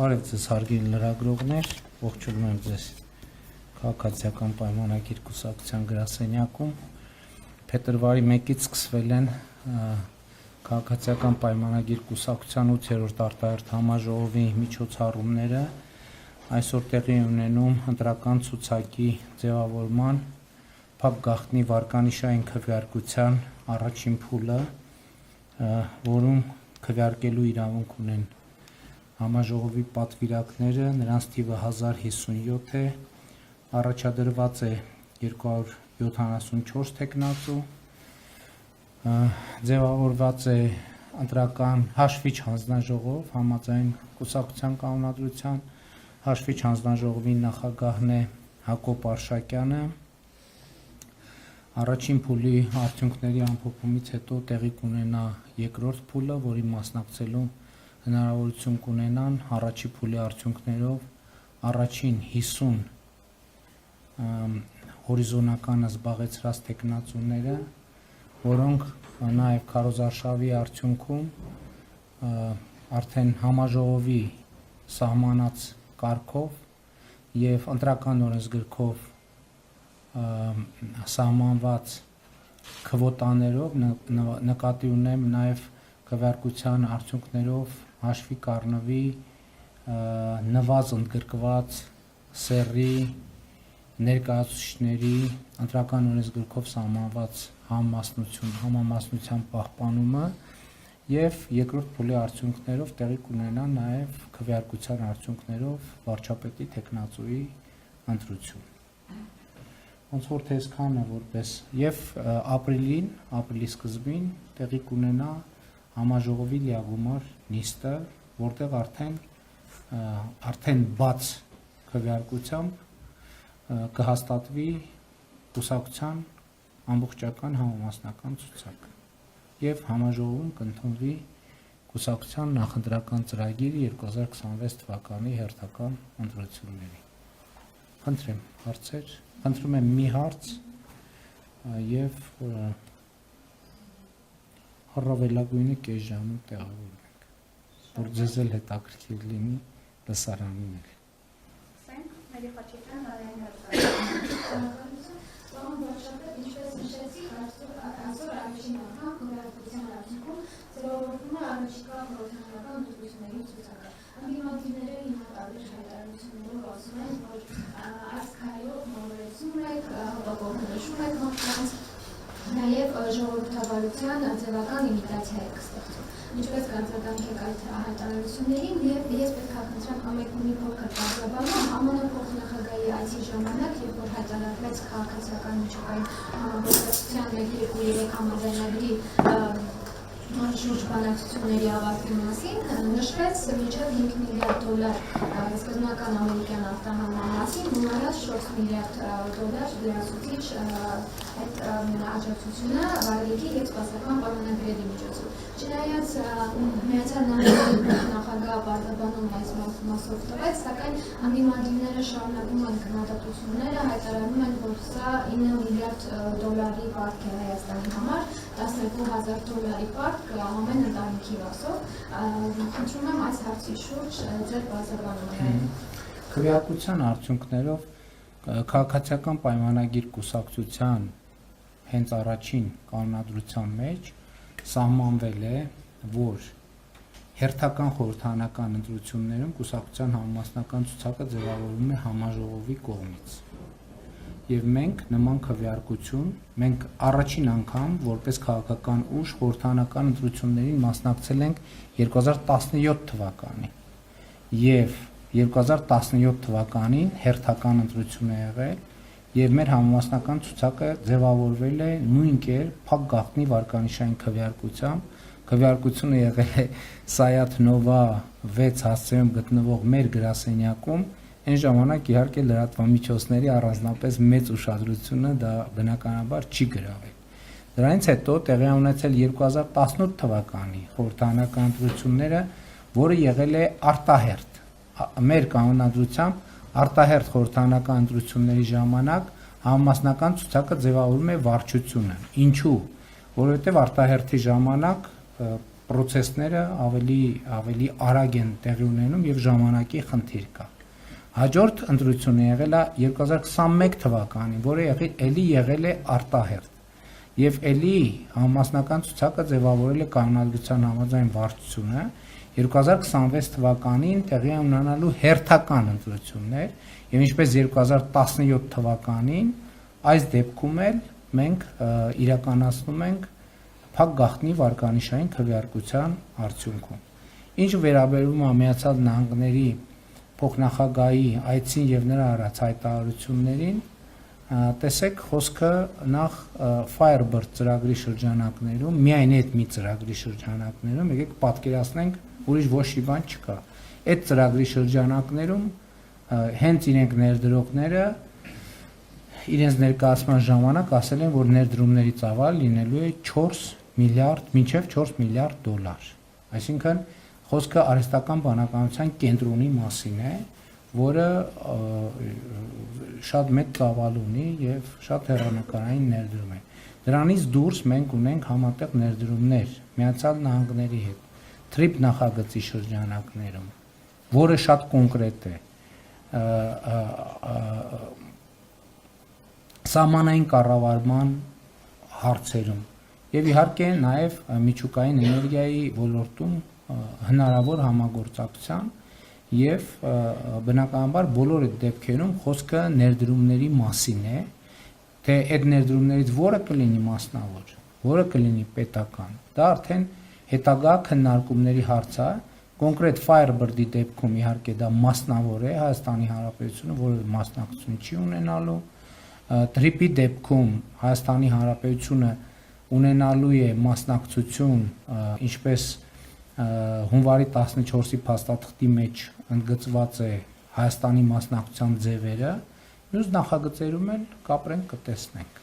Բարև ձեզ հարգելի լրագրողներ, ողջունում եմ ձեզ քաղաքացիական պայմանագիր կուսակցության գրասենյակում։ Փետրվարի 1-ից սկսվել են քաղաքացիական պայմանագիր կուսակցության 8-րդ արտահերթ համաժողովի միջոցառումները։ Այսօր տեղի ունենում ընտրական ցուցակի ձևավորման փակ գաղտնի վարկանիշային քվեարկության առաջին փուլը, որում քվեարկելու իրավունք ունեն համաժողովի պատվիրակները, նրանց թիվը 1057 է, առաջադրված է 274 թեկնածու, ձևավորված է ընտրական հաշվիչ հանձնաժողով, համաձայն կուսակցության կանոնադրության, հաշվիչ հանձնաժողովի նախագահն է Հակոբ Արշակյանը։ Առաջին փուլի արդյունքների ամփոփումից հետո տեղի կունենա երկրորդ փուլը, որի մասնակցելու հնարավորություն կունենան առաջի փուլի արդյունքներով առաջին 50 հորիզոնականը զբաղեցրած տեխնացուները, որոնք նաև քարոզարշավի արդյունքում արդեն համաժողովի սահմանած կարգով եւ ընտրական օրենսգրքով սահմանված քվոտաներով նկատի ունեմ նաև քվեարկության արդյունքներով հաշվի կառնվի նվազ ընդգրկված սեռի ներկայացուցիչների ընտրական օրենսգրքով սահմանված համամասնության պահպանումը եւ երկրորդ փուլի արդյունքներով տեղի կունենա նաեւ քվեարկության արդյունքներով վարչապետի տեխնացուի ընտրություն։ Ոնց որ թե այսքանը որպես եւ ապրիլի սկզբին տեղի կունենա համաժողովի լիագումար նիստը, որտեղ արդեն բաց քվեարկությամբ կհաստատվի կուսակցության ամբողջական համամասնական ցուցակ եւ համաժողովում կընդունվի կուսակցության նախընտրական ծրագիրը 2026 թվականի հերթական ընտրությունների։ Խնդրեմ հարցեր, խնդրում եմ մի հարց եւ առավելագույնը կես ժամում տեղավորվենք, որ ձեզ էլ հետաքրքիր լինի լսարանին էլ։ Նաև ժողովրդավարության ձևական իմիտացիա եք ստեղծում։ Ինչպես արձագանք եք այդ հայտարարություններին եւ ես պետք է խնդրեմ ամեն մի փոքր բարձրաբանում ԱՄՆ փոխնախագահի այցի ժամանակ, երբ որ հայտարարվեց քաղաքացիական միջուկային համագործակցության 1-2-3 համաձայնագրի շուրջ բանակցությունների ավարտի մասին, նշվեց մինչև $5 միլիարդ սկզբնական ամերիկյան արտահանման մասին, նույնիսկ $4 միլիարդ լրացուցիչ այդ աջակցությունը վարելիքի եւ սպասական պայմանագրերի միջոցով։ Չնայած Միացյալ Նահանգների նախագահը պարտաբանում այս մասով տվեց, սակայն անդիմադիրները շարունակում են քննադատությունները, հայտարարում են, որ սա $9 միլիարդ պարտք է Հայաստանի համար, $12,000 պարտք ամեն ընտանիքի վասով։ Խնդրում եմ այս հարցի շուրջ ձեր բացառությունը։ Քվեարկության արդյունքներով քաղաքացիական պայմանագիր կուսակցության հենց առաջին կանոնադրության մեջ սահմանվել է, որ հերթական խորհրդարանական ընտրություններում կուսակցության համամասնական ցուցակը ձևավորվում է համաժողովի կողմից։ Եվ մենք նման քվեարկություն, մենք առաջին անգամ որպես քաղաքական ուժ խորհրդարանական ընտրություններին մասնակցել ենք 2017 թվականին։ Եվ 2017 թվականին հերթական ընտրություն է եղել եւ մեր համամասնական ցուցակը ձևավորվել է նույն կերպ փակ գաղտնի վարկանիշային քվեարկությամբ։ Քվեարկությունը եղել է Սայաթ Նովա 6 հասցեում գտնվող մեր գրասենյակում։ Այն ժամանակ իհարկե լրատվամիջոցների առանձնապես մեծ ուշադրությունը դա բնականաբար չի գրավել։ Դրանից հետո տեղի ունեցել 2018 թվականի խորհրդարանական ընտրությունները, որը եղել է արտահերթ։ Մեր կանոնադրությամբ արտահերթ խորհրդարանական ընտրությունների ժամանակ համամասնական ցուցակը ձևավորում է վարչությունը։ Ինչու՞։ Որովհետև արտահերթի ժամանակ process-ները ավելի արագ են տեղի ունենում եւ ժամանակի խնդիր կա։ Հաջորդ ընտրությունը եղել է 2021 թվականին, որը եղել է արտահերթ։ Եվ էլի համասնական ցուցակը ձևավորել է կանոնադրության համաձայն վարչությունը 2026 թվականին տեղի ունենալու հերթական ընտրություններ եւ ինչպես 2017 թվականին այս դեպքում էլ մենք իրականացնում ենք փակ գաղտնի վարկանիշային քվեարկության արդյունքում։ Ինչ վերաբերում է Միացյալ Նահանգների փոխնախագահի այցին եւ նրա արած հայտարարություններին, տեսեք խոսքը նախ Firebird ծրագրի շրջանակներում, միայն այդ մի ծրագրի շրջանակներում, եկեք պատկերացնենք, ուրիշ ոչ մի բան չկա։ Այդ ծրագրի շրջանակներում հենց իրենք ներդրողները իրենց ներկայացման ժամանակ ասել են, որ ներդրումների ծավալ լինելու է 4 միլիարդ, մինչև 4 միլիարդ դոլար։ Այսինքն խոսքը արհեստական բանականության կենտրոնի մասին է, որը շատ մեծ ծավալ ունի եւ շատ հեռանկարային ներդրում է։ Դրանից դուրս մենք ունենք համատեղ ներդրումներ Միացյալ Նահանգների հետ, TRIP նախագծի շրջանակներում, որը շատ կոնկրետ է, սահմանային կառավարման հարցերում եւ իհարկե նաեւ միջուկային էներգիայի ոլորտում հնարավոր համագործակցության եւ բնականաբար բոլոր այդ դեպքերում խոսքը ներդրումների մասին է, թե այդ ներդրումներից որը կլինի մասնավոր, որը կլինի պետական, դա արդեն հետագա քննարկումների հարց է, կոնկրետ Firebird-ի դեպքում իհարկե դա մասնավոր է Հայաստանի Հանրապետությունը, որը մասնակցություն չի ունենալու, TRIP-ի դեպքում Հայաստանի Հանրապետությունը ունենալու է մասնակցություն, ինչպես հունվարի 14-ի փաստաթղթի մեջ ընդգծված է Հայաստանի մասնակցության ձևերը, մյուս նախագծերում էլ կապրենք կտեսնենք։